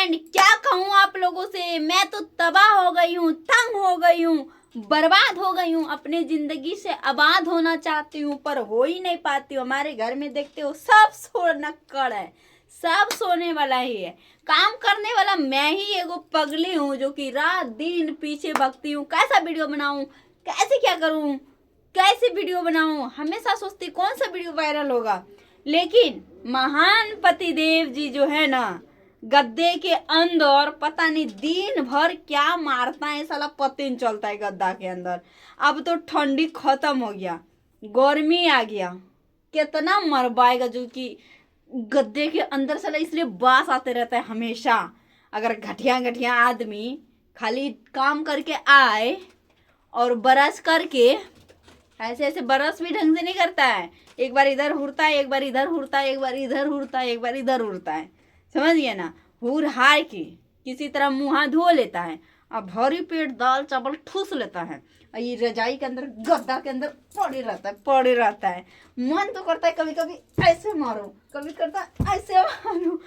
Friend क्या कहूँ आप लोगों से, मैं तो तबाह हो गई हूँ, तंग हो गई हूँ, बर्बाद हो गई हूँ। अपने जिंदगी से आबाद होना चाहती हूँ पर हो ही नहीं पाती हूँ। हमारे घर में देखते हो सब सोनक्कड़ है, सब सोने वाला ही है। काम करने वाला मैं ही एगो पगली हूँ जो कि रात दिन पीछे भगती हूँ। कैसा वीडियो बनाऊँ, कैसे क्या करूँ, कैसे वीडियो बनाऊँ, हमेशा सोचती कौन सा वीडियो वायरल होगा। लेकिन महान पतिदेव जी जो है ना, गद्दे के अंदर पता नहीं दिन भर क्या मारता है साला, पता नहीं चलता है गद्दा के अंदर। अब तो ठंडी खत्म हो गया, गर्मी आ गया, कितना मरवाएगा जो कि गद्दे के अंदर साला। इसलिए बास आते रहता है हमेशा। अगर घटिया घटिया आदमी खाली काम करके आए और ब्रश करके, ऐसे ऐसे ब्रश भी ढंग से नहीं करता है, एक बार इधर उड़ता है, एक बार इधर उड़ता है, एक बार इधर उड़ता है, एक बार इधर उड़ता है, समझ गए ना। हुर हार के किसी तरह मुँह हाथ धो लेता है, अब भरी पेट दाल चावल ठूस लेता है, और ये रजाई के अंदर गद्दा के अंदर पड़े रहता है। मन तो करता है कभी कभी ऐसे मारो, कभी करता है ऐसे मारो,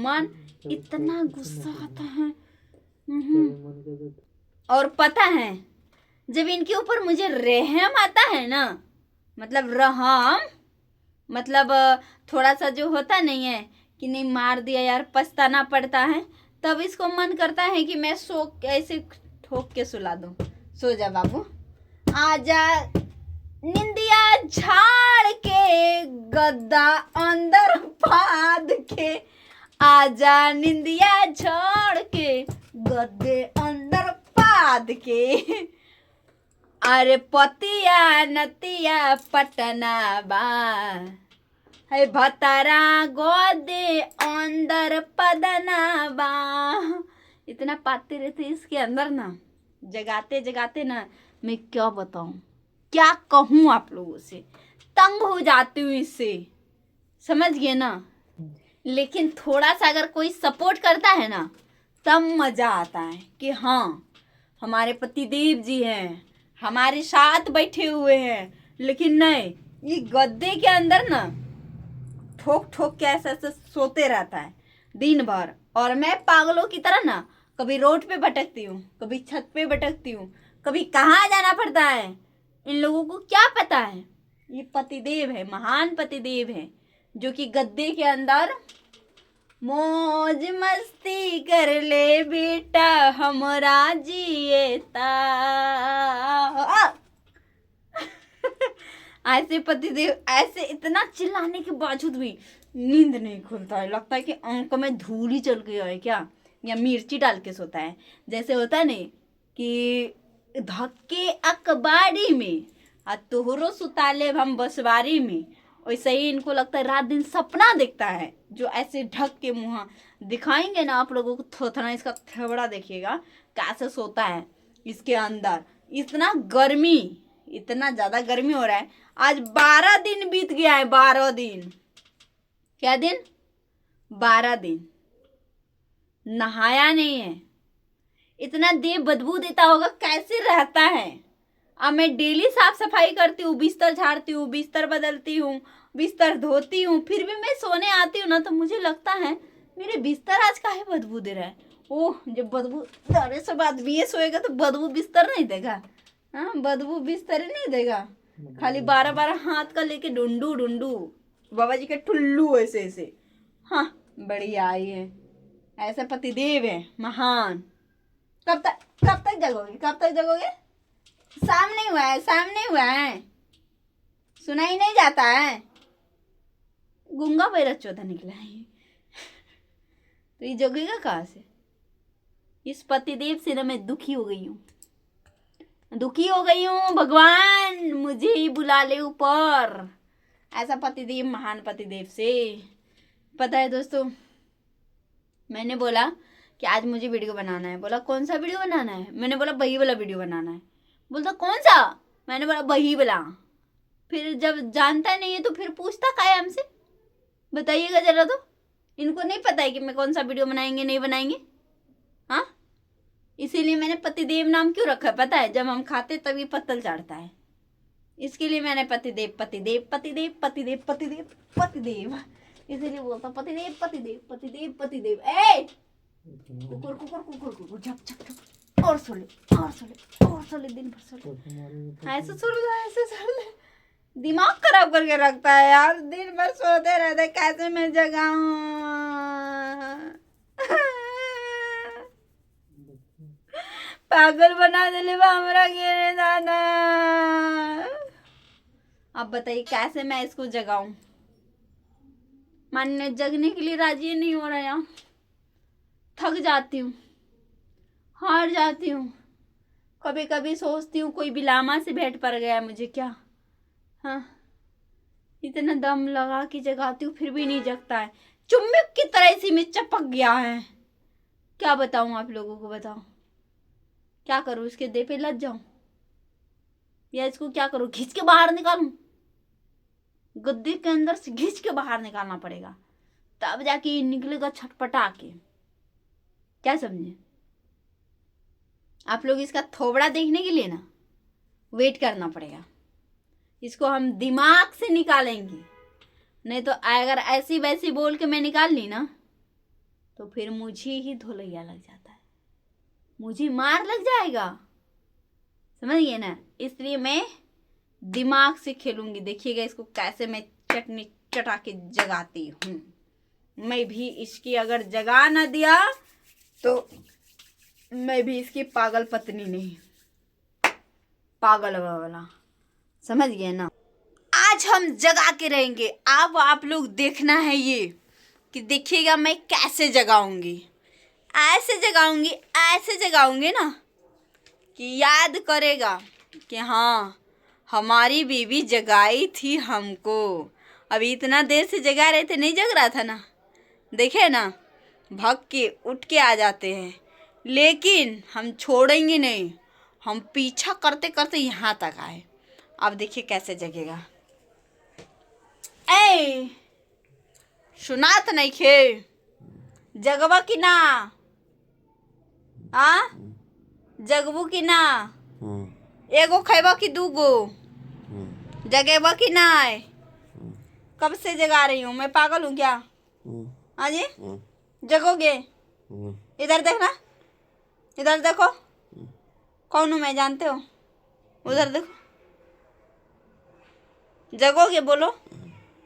मन इतना गुस्सा आता है। और पता है जब इनके ऊपर मुझे रहम आता है ना, मतलब रहम, मतलब थोड़ा सा जो होता नहीं है कि नहीं मार दिया यार, पछताना पड़ता है, तब इसको मन करता है कि मैं सो ऐसे ठोक के सुला दूं। सो जा बाबू, आजा निंदिया झाड़ के, गद्दा अंदर फाद के, आजा निंदिया झाड़ के, गद्दे अंदर फाद के। अरे पतिया नतिया पटना बा है, भतरा गोदे अंदर पदना बा। इतना पाते रहते इसके अंदर ना, जगाते जगाते ना, मैं क्या बताऊं, क्या कहूं आप लोगों से, तंग हो जाती हूँ इससे, समझ गए ना। लेकिन थोड़ा सा अगर कोई सपोर्ट करता है ना, तब मजा आता है कि हाँ हमारे पतिदेव जी हैं, हमारे साथ बैठे हुए हैं। लेकिन नहीं, ये गद्दे के अंदर ना ठोक ठोक के ऐसे ऐसे सोते रहता है दिन भर, और मैं पागलों की तरह ना कभी रोड पे भटकती हूँ, कभी छत पे भटकती हूँ, कभी कहाँ जाना पड़ता है। इन लोगों को क्या पता है, ये पतिदेव है, महान पतिदेव है, जो कि गद्दे के अंदर मौज मस्ती कर ले बेटा हमरा जिएता। ऐसे पतिदेव, ऐसे इतना चिल्लाने के बावजूद भी नींद नहीं खुलता है, लगता है कि आंख में धूल ही चल गया है क्या, या मिर्ची डाल के सोता है। जैसे होता है नहीं कि धक्के अकबाड़ी में आ तोहरो सुताले हम बसवारी में, वैसे ही इनको लगता है रात दिन सपना देखता है। जो ऐसे ढक के मुँह दिखाएंगे ना आप लोगों को, थोड़ा इसका थोड़ा देखिएगा कैसे सोता है इसके अंदर। इतना गर्मी, इतना ज़्यादा गर्मी हो रहा है। आज 12 दिन बीत गया है, 12 दिन, क्या दिन, 12 दिन नहाया नहीं है। इतना देह बदबू देता होगा, कैसे रहता है। अब मैं डेली साफ सफाई करती हूँ, बिस्तर झाड़ती हूँ, बिस्तर बदलती हूँ, बिस्तर धोती हूँ, फिर भी मैं सोने आती हूँ ना तो मुझे लगता है मेरे बिस्तर आज काहे बदबू दे रहा है। ओह, जब बदबू देने से बाद भी ये सोएगा तो बदबू बिस्तर नहीं देगा। हाँ, बदबू बिस्तर ही नहीं देगा, खाली 12-12 हाथ का लेके डुंडू डुंडू, बाबा जी के ठुल्लू ऐसे ऐसे। हाँ, बढ़िया आई है, ऐसा पतिदेव है महान। कब तक जगोगे, कब तक जगोगे। शाम नहीं हुआ है, शाम नहीं हुआ है, सुनाई नहीं जाता है, गूंगा पैरा चौथा निकला है। तो ये जगेगा कहाँ से। इस पतिदेव से ना मैं दुखी हो गई हूँ, दुखी हो गई हूँ। भगवान मुझे ही बुला ले ऊपर, ऐसा पतिदेव, महान पतिदेव से। पता है दोस्तों, मैंने बोला कि आज मुझे वीडियो बनाना है। बोला कौन सा वीडियो बनाना है, मैंने बोला वही वाला वीडियो बनाना है। बोलता कौन सा, मैंने बोला वही वाला। फिर जब जानता नहीं है तो फिर पूछता क्या है हमसे, बताइएगा जरा। तो इनको नहीं पता है कि मैं कौन सा वीडियो बनाएंगे नहीं बनाएंगे। हाँ, इसीलिए मैंने पतिदेव नाम क्यों रखा है पता है, जब हम खाते तभी पत्तल चढ़ता है, इसके लिए मैंने पतिदेव पतिदेव पतिदेव पतिदेव पतिदेव पतिदेव, इसीलिए बोलता पतिदेव पतिदेव पतिदेव पतिदेव। ए कुकुर कुकुर कुकुर कुकुर झप झप झप और सो ले और सो ले और सो ले, दिन भर सो ले, ऐसे सो ले ऐसे सो ले। दिमाग खराब करके रखता है यार, दिन भर सोते रहते, कैसे मैं जगाऊं। पागल बना दिले बा हमरा के रे दादा। अब बताइए कैसे मैं इसको जगाऊं। मानने जगने के लिए राजी नहीं हो रहा यार। थक जाती हूँ, हार जाती हूँ। कभी कभी सोचती हूँ कोई बिलामा से भेंट पड़ गया मुझे क्या। हाँ, इतना दम लगा के जगाती हूँ फिर भी नहीं जगता है, चुम्बक की तरह इसी में चपक गया है। क्या बताऊँ आप लोगों को, बताओ क्या करूँ, इसके देह पे लग जाऊं या इसको क्या करूँ, खींच के बाहर निकालूं। गद्दे के अंदर से खींच के बाहर निकालना पड़ेगा, तब जाके निकलेगा छटपटा के। क्या समझे आप लोग। इसका थोबड़ा देखने के लिए ना वेट करना पड़ेगा, इसको हम दिमाग से निकालेंगे। नहीं तो अगर ऐसी वैसी बोल के मैं निकाल ली ना तो फिर मुझे ही धोलैया लग जाता है, मुझे मार लग जाएगा, समझिए ना। इसलिए मैं दिमाग से खेलूंगी। देखिएगा इसको कैसे मैं चटनी चटा के जगाती हूँ। मैं भी इसकी अगर जगा ना दिया तो मैं भी इसकी पागल पत्नी नहीं, पागल वाला, समझ गए ना। आज हम जगा के रहेंगे। अब आप लोग देखना है ये कि देखिएगा मैं कैसे जगाऊंगी। ऐसे जगाऊंगी ना कि याद करेगा कि हाँ हमारी बीवी जगाई थी हमको। अभी इतना देर से जगा रहे थे, नहीं जग रहा था ना, देखे ना, भाग के उठ के आ जाते हैं। लेकिन हम छोड़ेंगे नहीं, हम पीछा करते करते यहाँ तक आए। अब देखिए कैसे जगेगा। ए सुनात नहीं खे, जगवा कि ना, आ जगबू कि ना, एगो खैबा कि दूगो, जगेबा कि ना। कब से जगा रही हूँ मैं, पागल हूँ क्या। हाँ जी, जगोगे। इधर देखना, इधर देखो, कौन हूँ मैं जानते हो, उधर देखो। जगोगे, बोलो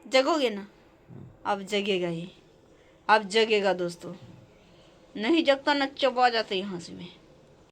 जगोगे ना। अब जगेगा ये, अब जगेगा दोस्तों। नहीं जगता न चबा जाते यहाँ से मैं।